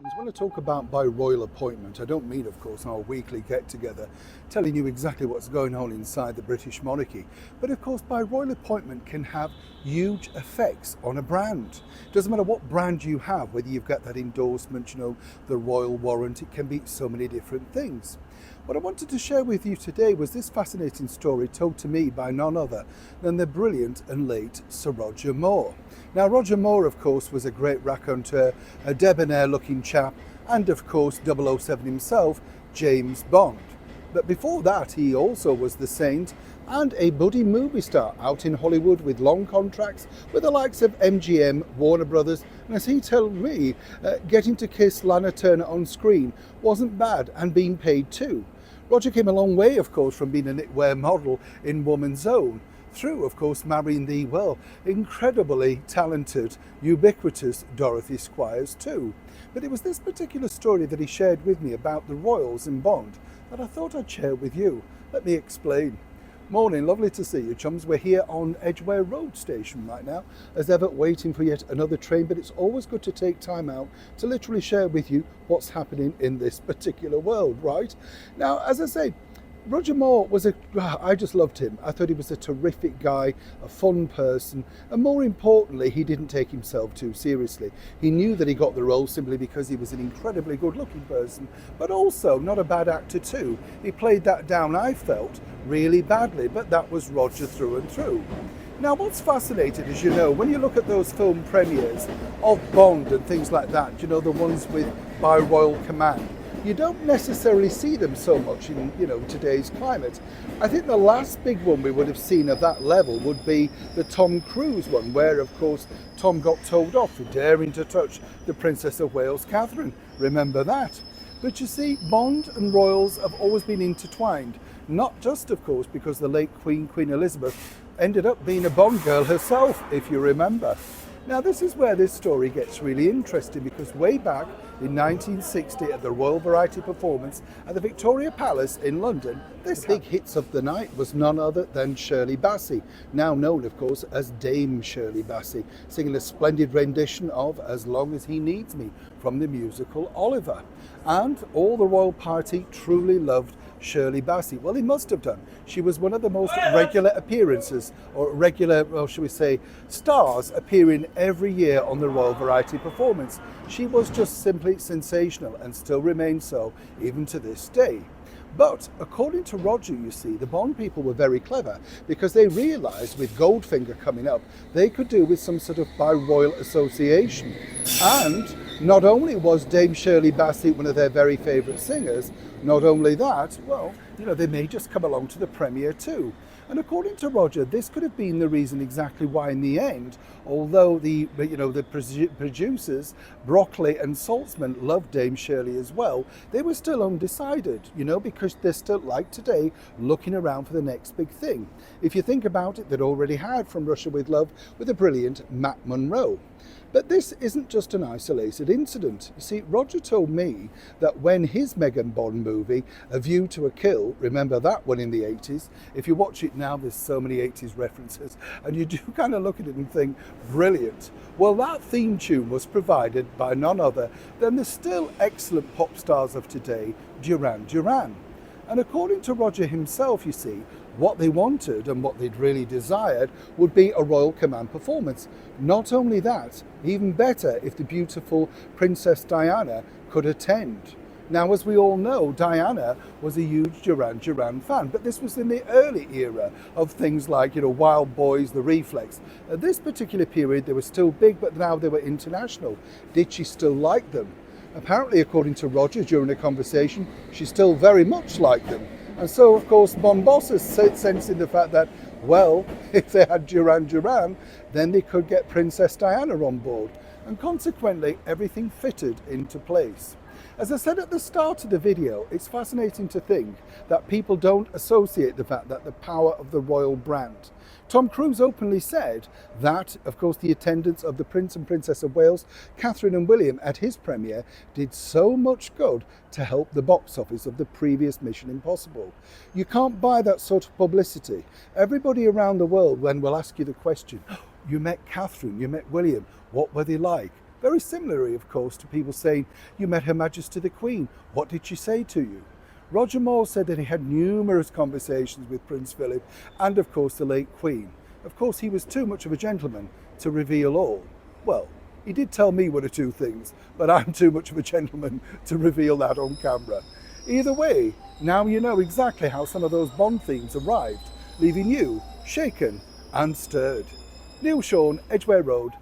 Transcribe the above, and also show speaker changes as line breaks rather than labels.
Chums, when I talk about by royal appointment, I don't mean, of course, our weekly get-together telling you exactly what's going on inside the British monarchy. But of course, by royal appointment can have huge effects on a brand. Doesn't matter what brand you have, whether you've got that endorsement, the royal warrant, it can be so many different things. What I wanted to share with you today was this fascinating story told to me by none other than the brilliant and late Sir Roger Moore. Now, Roger Moore, of course, was a great raconteur, a debonair looking chap, and of course 007 himself, James Bond. But before that, he also was the Saint and a budding movie star out in Hollywood with long contracts with the likes of MGM, Warner Brothers, and as he told me, getting to kiss Lana Turner on screen wasn't bad and being paid too. Roger came a long way, of course, from being a knitwear model in Woman's Own, through, of course, marrying the, well, incredibly talented, ubiquitous Dorothy Squires too. But it was this particular story that he shared with me about the royals in Bond that I thought I'd share with you. Let me explain. Morning, lovely to see you, chums. We're here on Edgware Road Station right now, as ever, waiting for yet another train, but it's always good to take time out to literally share with you what's happening in this particular world, right? Now, as I say, Roger Moore was I just loved him. I thought he was a terrific guy, a fun person, and more importantly, he didn't take himself too seriously. He knew that he got the role simply because he was an incredibly good-looking person, but also not a bad actor too. He played that down, I felt, really badly, but that was Roger through and through. Now, what's fascinating, as you know, when you look at those film premieres of Bond and things like that, the ones with by royal command, you don't necessarily see them so much in today's climate. I think the last big one we would have seen of that level would be the Tom Cruise one, where of course Tom got told off for daring to touch the Princess of Wales, Catherine. Remember that? But you see, Bond and royals have always been intertwined, not just of course because the late Queen Elizabeth ended up being a Bond girl herself, if you remember. Now, this is where this story gets really interesting, because way back in 1960 at the Royal Variety Performance at the Victoria Palace in London, this big hits of the night was none other than Shirley Bassey, now known of course as Dame Shirley Bassey, singing a splendid rendition of As Long As He Needs Me from the musical Oliver. And all the royal party truly loved Shirley Bassey. Well, he must have done. She was one of the most regular appearances, or regular, well, shall we say, stars appearing every year on the Royal Variety Performance. She was just simply sensational and still remains so even to this day. But according to Roger, you see, the Bond people were very clever, because they realised with Goldfinger coming up, they could do with some sort of by-royal association. And not only was Dame Shirley Bassey one of their very favourite singers, not only that, well, they may just come along to the premiere too. And according to Roger, this could have been the reason exactly why in the end, although the producers, Broccoli and Saltzman, loved Dame Shirley as well, they were still undecided, because they're still, like today, looking around for the next big thing. If you think about it, they'd already had From Russia with Love with the brilliant Matt Monro. But this isn't just an isolated incident. You see, Roger told me that when his Megan Bond movie, A View to a Kill, remember that one in the 80s? If you watch it now, there's so many 80s references, and you do kind of look at it and think, brilliant. Well, that theme tune was provided by none other than the still excellent pop stars of today, Duran Duran. And according to Roger himself, you see, what they wanted and what they'd really desired would be a royal command performance. Not only that, even better if the beautiful Princess Diana could attend. Now, as we all know, Diana was a huge Duran Duran fan, but this was in the early era of things like, Wild Boys, The Reflex. At this particular period, they were still big, but now they were international. Did she still like them? Apparently, according to Roger, during a conversation, she still very much liked them. And so, of course, Bond bosses sensing the fact that, well, if they had Duran Duran, then they could get Princess Diana on board. And consequently, everything fitted into place. As I said at the start of the video, it's fascinating to think that people don't associate the fact that the power of the royal brand. Tom Cruise openly said that, of course, the attendance of the Prince and Princess of Wales, Catherine and William, at his premiere did so much good to help the box office of the previous Mission Impossible. You can't buy that sort of publicity. Everybody around the world then will ask you the question, you met Catherine, you met William, what were they like? Very similarly, of course, to people saying, you met Her Majesty the Queen, what did she say to you? Roger Moore said that he had numerous conversations with Prince Philip and, of course, the late Queen. Of course, he was too much of a gentleman to reveal all. Well, he did tell me one or two things, but I'm too much of a gentleman to reveal that on camera. Either way, now you know exactly how some of those Bond themes arrived, leaving you shaken and stirred. Neil Sean, Edgware Road,